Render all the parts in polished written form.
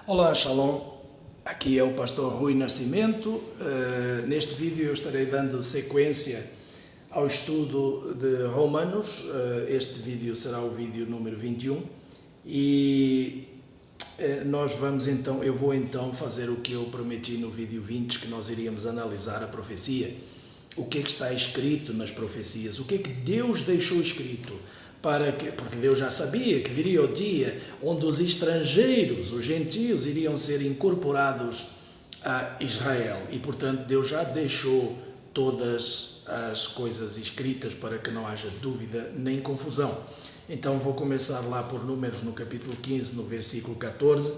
Olá, Shalom. Aqui é o pastor Rui Nascimento. Neste vídeo eu estarei dando sequência ao estudo de Romanos. Este vídeo será o vídeo número 21 e eu vou então fazer o que eu prometi no vídeo 20, que nós iríamos analisar a profecia. O que é que está escrito nas profecias? O que é que Deus deixou escrito? Porque Deus já sabia que viria o dia onde os estrangeiros, os gentios, iriam ser incorporados a Israel. E, portanto, Deus já deixou todas as coisas escritas para que não haja dúvida nem confusão. Então, vou começar lá por Números, no capítulo 15, no versículo 14,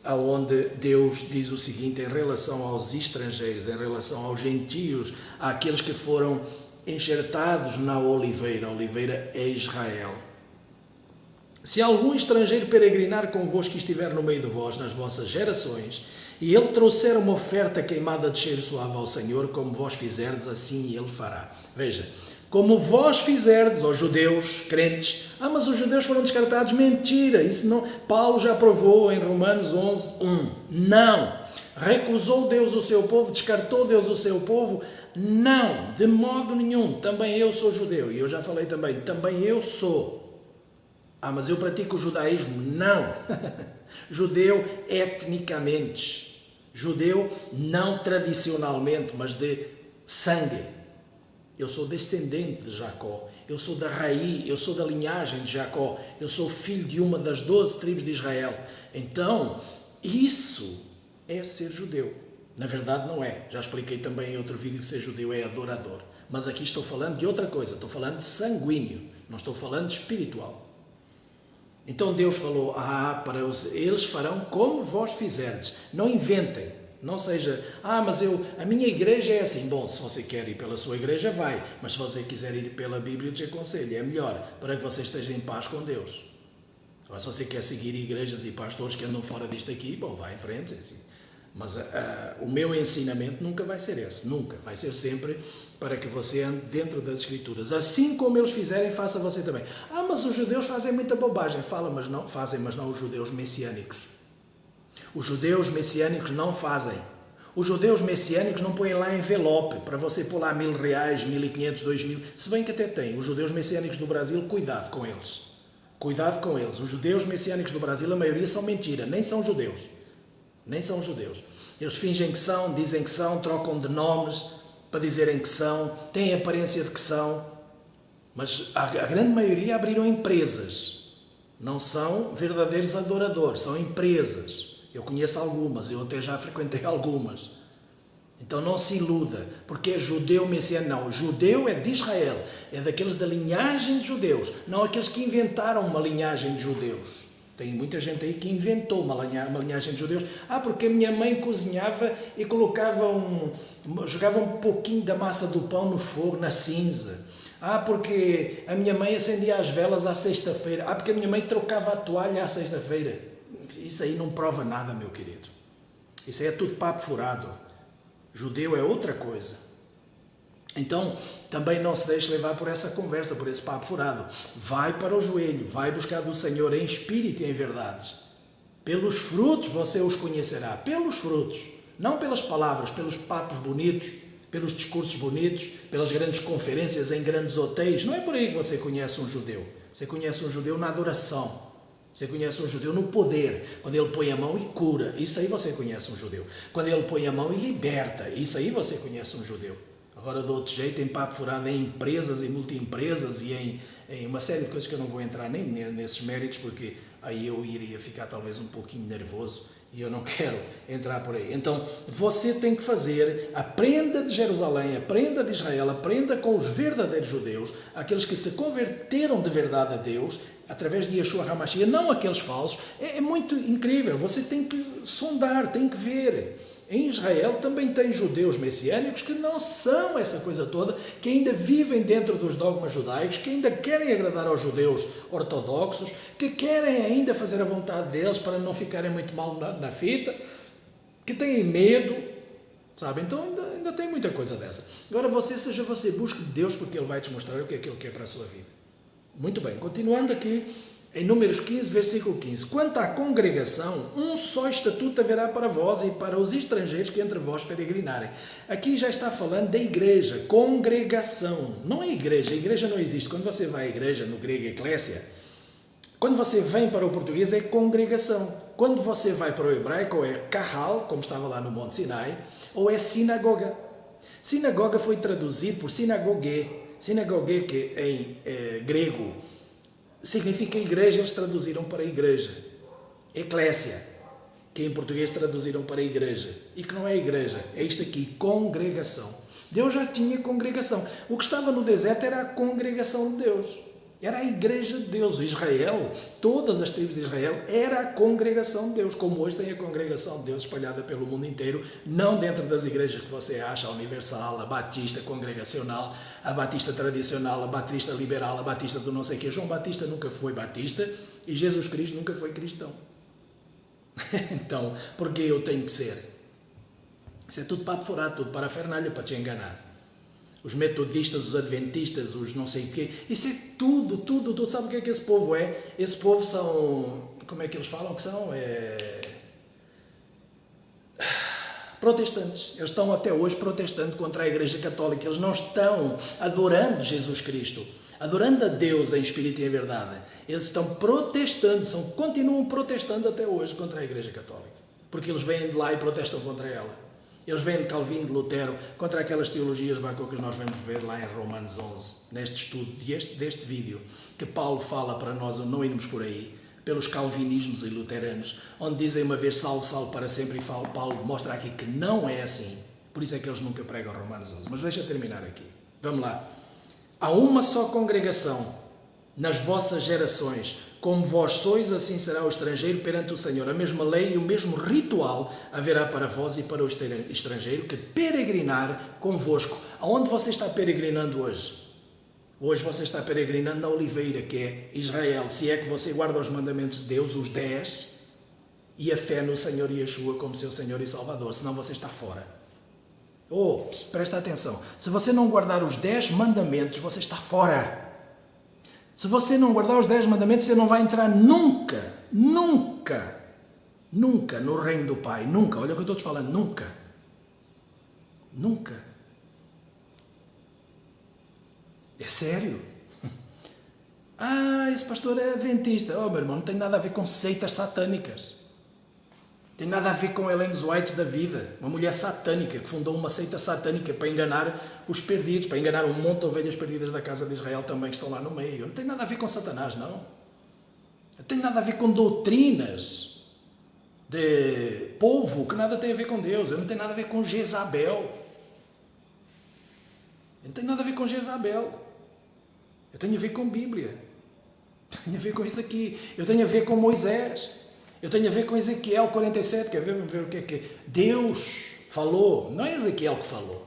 onde Deus diz o seguinte em relação aos estrangeiros, em relação aos gentios, àqueles que foram enxertados na oliveira. A oliveira é Israel. Se algum estrangeiro peregrinar convosco e estiver no meio de vós, nas vossas gerações, e ele trouxer uma oferta queimada de cheiro suave ao Senhor, como vós fizerdes, assim ele fará. Veja, como vós fizerdes aos judeus, crentes, mas os judeus foram descartados, mentira, isso não, Paulo já provou em Romanos 11:1, não, recusou Deus o seu povo, descartou Deus o seu povo, não, de modo nenhum. Também eu sou judeu, e eu já falei também eu sou. Mas eu pratico o judaísmo? Não. Judeu etnicamente, judeu não tradicionalmente, mas de sangue. Eu sou descendente de Jacó, eu sou da raiz, eu sou da linhagem de Jacó, eu sou filho de uma das 12 tribos de Israel. Então, isso é ser judeu. Na verdade não é. Já expliquei também em outro vídeo que ser judeu é adorador. Mas aqui estou falando de outra coisa. Estou falando de sanguíneo. Não estou falando de espiritual. Então Deus falou, eles farão como vós fizerdes. Não inventem. Não seja, mas a minha igreja é assim. Bom, se você quer ir pela sua igreja, vai. Mas se você quiser ir pela Bíblia, eu te aconselho. É melhor para que você esteja em paz com Deus. Mas se você quer seguir igrejas e pastores que andam fora disto aqui, bom, vai em frente. Assim. Mas o meu ensinamento nunca vai ser esse, nunca. Vai ser sempre para que você ande dentro das Escrituras. Assim como eles fizerem, faça você também. Mas os judeus fazem muita bobagem. Mas não os judeus messiânicos. Os judeus messiânicos não fazem. Os judeus messiânicos não põem lá envelope para você pôr lá R$1.000, 1.500, 2.000. Se bem que até tem. Os judeus messiânicos do Brasil, cuidado com eles. Cuidado com eles. Os judeus messiânicos do Brasil, a maioria são mentira. Nem são judeus. Nem são judeus. Eles fingem que são, dizem que são, trocam de nomes para dizerem que são, têm aparência de que são, mas a grande maioria abriram empresas. Não são verdadeiros adoradores, são empresas. Eu conheço algumas, eu até já frequentei algumas. Então não se iluda, porque é judeu messiânico. Não, o judeu é de Israel, é daqueles da linhagem de judeus, não aqueles que inventaram uma linhagem de judeus. Tem muita gente aí que inventou uma linhagem de judeus. Porque a minha mãe cozinhava e jogava um pouquinho da massa do pão no fogo, na cinza. Porque a minha mãe acendia as velas à sexta-feira. Porque a minha mãe trocava a toalha à sexta-feira. Isso aí não prova nada, meu querido. Isso aí é tudo papo furado. Judeu é outra coisa. Então, também não se deixe levar por essa conversa, por esse papo furado. Vai para o joelho, vai buscar do Senhor em espírito e em verdade. Pelos frutos você os conhecerá. Pelos frutos. Não pelas palavras, pelos papos bonitos, pelos discursos bonitos, pelas grandes conferências em grandes hotéis. Não é por aí que você conhece um judeu. Você conhece um judeu na adoração. Você conhece um judeu no poder. Quando ele põe a mão e cura. Isso aí você conhece um judeu. Quando ele põe a mão e liberta. Isso aí você conhece um judeu. Agora, de outro jeito, em papo furado, em empresas, em multi-empresas e em uma série de coisas que eu não vou entrar nem nesses méritos, porque aí eu iria ficar talvez um pouquinho nervoso e eu não quero entrar por aí. Então, você tem que aprenda de Jerusalém, aprenda de Israel, aprenda com os verdadeiros judeus, aqueles que se converteram de verdade a Deus, através de Yeshua HaMashiach, não aqueles falsos. É muito incrível, você tem que sondar, tem que ver. Em Israel também tem judeus messiânicos que não são essa coisa toda, que ainda vivem dentro dos dogmas judaicos, que ainda querem agradar aos judeus ortodoxos, que querem ainda fazer a vontade deles para não ficarem muito mal na fita, que têm medo, sabe? Então ainda tem muita coisa dessa. Agora seja você, busque Deus, porque Ele vai te mostrar o que é que Ele quer para a sua vida. Muito bem, continuando aqui Em Números 15, versículo 15. Quanto à congregação, um só estatuto haverá para vós e para os estrangeiros que entre vós peregrinarem. Aqui já está falando da igreja, congregação. Não é igreja, a igreja não existe. Quando você vai à igreja, no grego eclésia, quando você vem para o português é congregação. Quando você vai para o hebraico, ou é kahal, como estava lá no Monte Sinai, ou é sinagoga. Sinagoga foi traduzido por sinagogue. Sinagogue, que em grego significa igreja, eles traduziram para igreja. Eclésia, que em português traduziram para igreja. E que não é igreja, é isto aqui, congregação. Deus já tinha congregação. O que estava no deserto era a congregação de Deus. Era a igreja de Deus. Israel, todas as tribos de Israel, era a congregação de Deus, como hoje tem a congregação de Deus espalhada pelo mundo inteiro, não dentro das igrejas que você acha, a Universal, a Batista congregacional, a Batista tradicional, a Batista liberal, a Batista do não sei o quê. João Batista nunca foi batista e Jesus Cristo nunca foi cristão. Então, por que eu tenho que ser? Isso é tudo papo furado, tudo parafernália para te enganar. Os metodistas, os adventistas, os não sei o quê, isso é tudo. Sabe o que é que esse povo é? Esse povo são, como é que eles falam que são? Protestantes. Eles estão até hoje protestando contra a Igreja Católica. Eles não estão adorando Jesus Cristo, adorando a Deus em espírito e em verdade. Eles estão protestando, continuam protestando até hoje contra a Igreja Católica. Porque eles vêm de lá e protestam contra ela. Eles vêm de Calvino, de Lutero, contra aquelas teologias barcocas que nós vamos ver lá em Romanos 11, neste estudo deste vídeo, que Paulo fala para nós não irmos por aí, pelos calvinismos e luteranos, onde dizem uma vez salvo, salvo para sempre, e Paulo mostra aqui que não é assim. Por isso é que eles nunca pregam Romanos 11. Mas deixa eu terminar aqui. Vamos lá. Há uma só congregação nas vossas gerações. Como vós sois, assim será o estrangeiro perante o Senhor. A mesma lei e o mesmo ritual haverá para vós e para o estrangeiro que peregrinar convosco. Aonde você está peregrinando hoje? Hoje você está peregrinando na Oliveira, que é Israel. Se é que você guarda os mandamentos de Deus, os 10, e a fé no Senhor Yeshua como seu Senhor e Salvador. Senão você está fora. Presta atenção. Se você não guardar os 10 mandamentos, você está fora. Se você não guardar os 10 mandamentos, você não vai entrar nunca no reino do Pai. Nunca. Olha o que eu estou te falando. Nunca. É sério. Esse pastor é adventista. Meu irmão, não tem nada a ver com seitas satânicas. Tem nada a ver com Ellen White da vida. Uma mulher satânica que fundou uma seita satânica para enganar os perdidos, para enganar um monte de ovelhas perdidas da casa de Israel também que estão lá no meio. Não tem nada a ver com Satanás, não. Não tem nada a ver com doutrinas de povo que nada tem a ver com Deus. Não tem nada a ver com Jezabel. Não tem nada a ver com Jezabel. Eu tenho a ver com Bíblia. Eu tenho a ver com isso aqui. Eu tenho a ver com Moisés. Eu tenho a ver com Ezequiel 47, quer ver? Vamos ver o que é que Deus falou. Não é Ezequiel que falou.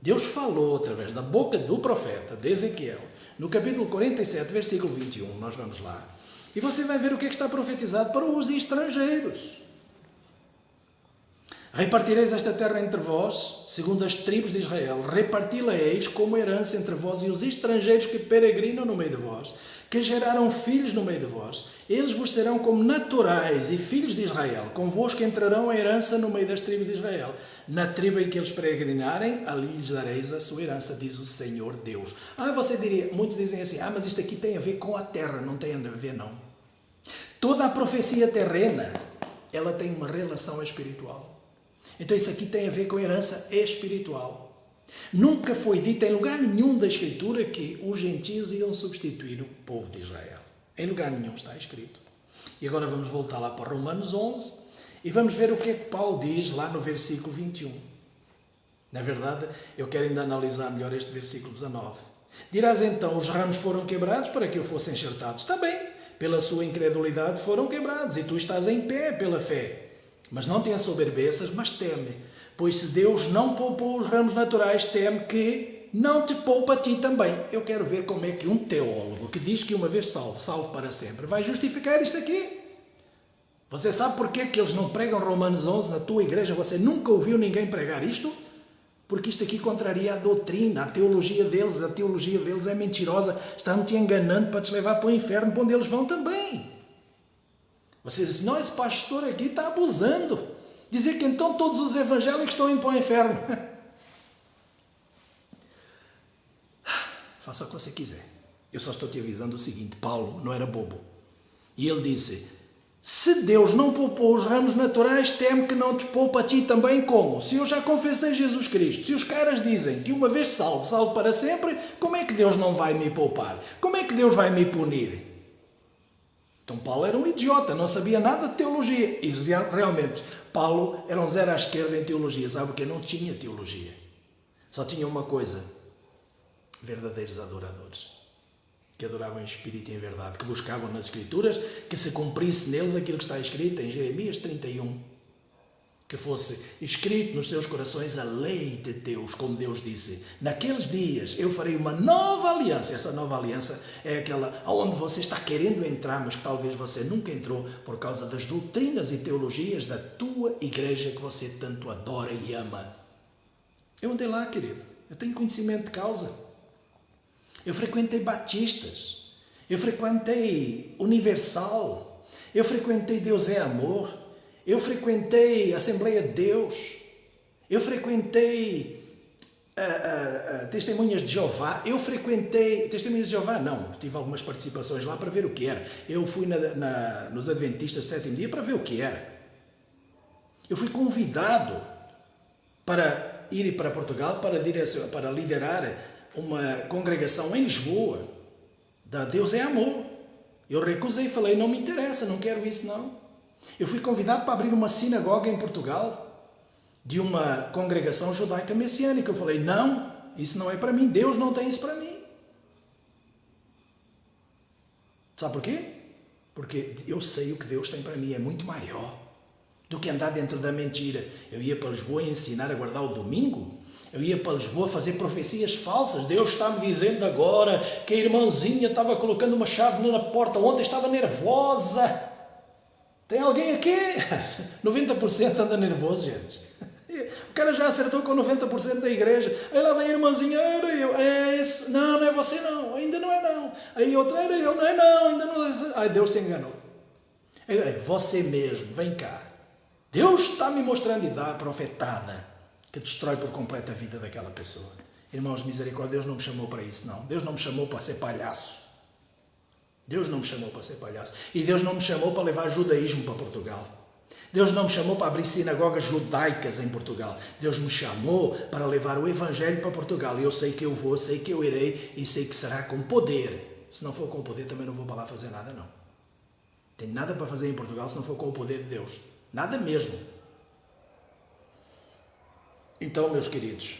Deus falou através da boca do profeta de Ezequiel. No capítulo 47, versículo 21, nós vamos lá. E você vai ver o que é que está profetizado para os estrangeiros. Repartireis esta terra entre vós, segundo as tribos de Israel. Reparti-la-eis como herança entre vós e os estrangeiros que peregrinam no meio de vós, que geraram filhos no meio de vós. Eles vos serão como naturais e filhos de Israel. Convosco entrarão a herança no meio das tribos de Israel. Na tribo em que eles peregrinarem, ali lhes dareis a sua herança, diz o Senhor Deus. Você diria, muitos dizem assim, mas isto aqui tem a ver com a terra. Não tem a ver, não. Toda a profecia terrena, ela tem uma relação espiritual. Então isso aqui tem a ver com a herança espiritual. Nunca foi dito em lugar nenhum da Escritura que os gentios iam substituir o povo de Israel. Em lugar nenhum está escrito. E agora vamos voltar lá para Romanos 11 e vamos ver o que é que Paulo diz lá no versículo 21. Na verdade, eu quero ainda analisar melhor este versículo 19. Dirás então, os ramos foram quebrados para que eu fosse enxertado. Está bem, pela sua incredulidade foram quebrados e tu estás em pé pela fé. Mas não te ensoberbeças, mas teme. Pois se Deus não poupou os ramos naturais, teme que não te poupa a ti também. Eu quero ver como é que um teólogo que diz que uma vez salvo, salvo para sempre, vai justificar isto aqui. Você sabe porquê que eles não pregam Romanos 11 na tua igreja? Você nunca ouviu ninguém pregar isto? Porque isto aqui contraria a doutrina, a teologia deles. A teologia deles é mentirosa. Estão te enganando para te levar para o inferno, para onde eles vão também. Você diz, não, esse pastor aqui está abusando. Dizer que então todos os evangélicos estão indo para o inferno. Faça o que você quiser. Eu só estou te avisando o seguinte, Paulo não era bobo. E ele disse, se Deus não poupou os ramos naturais, temo que não te poupa a ti também como? Se eu já confessei Jesus Cristo, se os caras dizem que uma vez salvo, salvo para sempre, como é que Deus não vai me poupar? Como é que Deus vai me punir? Então Paulo era um idiota, não sabia nada de teologia. E realmente, Paulo era um zero à esquerda em teologia. Sabe o que? Não tinha teologia. Só tinha uma coisa. Verdadeiros adoradores. Que adoravam em espírito e em verdade. Que buscavam nas Escrituras que se cumprisse neles aquilo que está escrito em Jeremias 31. Que fosse escrito nos seus corações a lei de Deus, como Deus disse. Naqueles dias eu farei uma nova aliança. Essa nova aliança é aquela onde você está querendo entrar, mas que talvez você nunca entrou por causa das doutrinas e teologias da tua igreja que você tanto adora e ama. Eu andei lá, querido. Eu tenho conhecimento de causa. Eu frequentei batistas. Eu frequentei Universal. Eu frequentei Deus é Amor. Eu frequentei a Assembleia de Deus, eu frequentei Testemunhas de Jeová, eu frequentei, Testemunhas de Jeová não, tive algumas participações lá para ver o que era. Eu fui nos Adventistas do Sétimo Dia para ver o que era. Eu fui convidado para ir para Portugal para liderar uma congregação em Lisboa, da Deus é Amor. Eu recusei, falei, não me interessa, não quero isso não. Eu fui convidado para abrir uma sinagoga em Portugal, de uma congregação judaica messiânica. Eu falei, não, isso não é para mim, Deus não tem isso para mim. Sabe porquê? Porque eu sei o que Deus tem para mim, é muito maior do que andar dentro da mentira. Eu ia para Lisboa ensinar a guardar o domingo, eu ia para Lisboa fazer profecias falsas. Deus está-me dizendo agora que a irmãzinha estava colocando uma chave na porta, ontem estava nervosa. Tem alguém aqui? 90% anda nervoso, gente. O cara já acertou com 90% da igreja. Aí lá vem a irmãzinha, era eu. Não, não é você não, ainda não é não. Aí outra, era eu, não é não, ainda não é. Aí Deus se enganou. Aí, você mesmo, vem cá. Deus está me mostrando e dá a profetada que destrói por completo a vida daquela pessoa. Irmãos de misericórdia, Deus não me chamou para isso, não. Deus não me chamou para ser palhaço. Deus não me chamou para ser palhaço. E Deus não me chamou para levar judaísmo para Portugal. Deus não me chamou para abrir sinagogas judaicas em Portugal. Deus me chamou para levar o Evangelho para Portugal. E eu sei que eu vou, sei que eu irei e sei que será com poder. Se não for com poder, também não vou para lá fazer nada, não. Tenho nada para fazer em Portugal se não for com o poder de Deus. Nada mesmo. Então, meus queridos,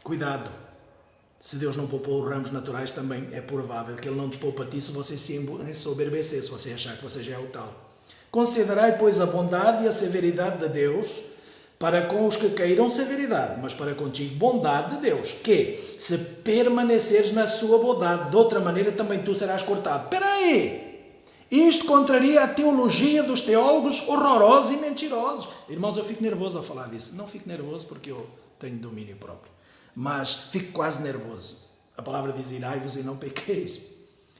cuidado. Se Deus não poupou os ramos naturais, também é provável que Ele não te poupa a ti se você se ensoberbecer, se você achar que você já é o tal. Considerai, pois, a bondade e a severidade de Deus, para com os que queiram severidade, mas para contigo bondade de Deus, que, se permaneceres na sua bondade, de outra maneira também tu serás cortado. Espera aí! Isto contraria a teologia dos teólogos horrorosos e mentirosos. Irmãos, eu fico nervoso a falar disso. Não fico nervoso porque eu tenho domínio próprio. Mas fico quase nervoso. A palavra diz, irai-vos e não pequeis.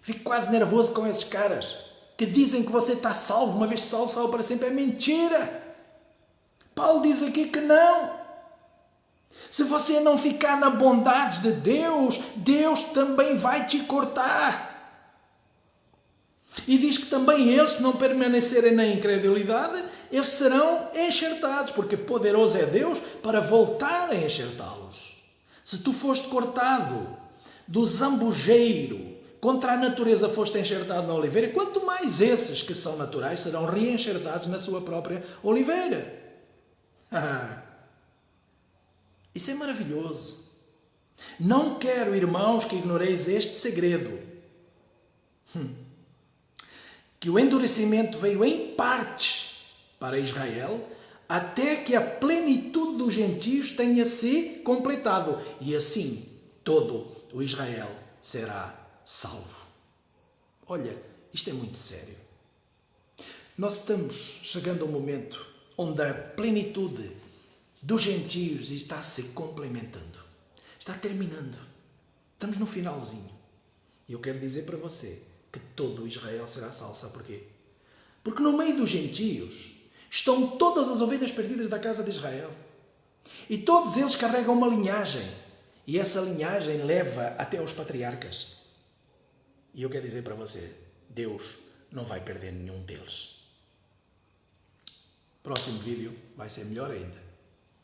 Fico quase nervoso com esses caras que dizem que você está salvo, uma vez salvo, salvo para sempre. É mentira. Paulo diz aqui que não. Se você não ficar na bondade de Deus, Deus também vai te cortar. E diz que também eles, se não permanecerem na incredulidade, eles serão enxertados, porque poderoso é Deus para voltar a enxertá-los. Se tu foste cortado do zambujeiro, contra a natureza foste enxertado na oliveira, quanto mais esses que são naturais serão reenxertados na sua própria oliveira. Isso é maravilhoso. Não quero, irmãos, que ignoreis este segredo. Que o endurecimento veio em parte para Israel, até que a plenitude dos gentios tenha se completado. E assim, todo o Israel será salvo. Olha, isto é muito sério. Nós estamos chegando a um momento onde a plenitude dos gentios está se complementando, está terminando. Estamos no finalzinho. E eu quero dizer para você que todo Israel será salvo. Sabe porquê? Porque no meio dos gentios estão todas as ovelhas perdidas da casa de Israel. E todos eles carregam uma linhagem. E essa linhagem leva até aos patriarcas. E eu quero dizer para você, Deus não vai perder nenhum deles. Próximo vídeo vai ser melhor ainda.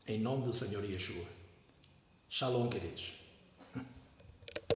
Em nome do Senhor Yeshua. Shalom, queridos.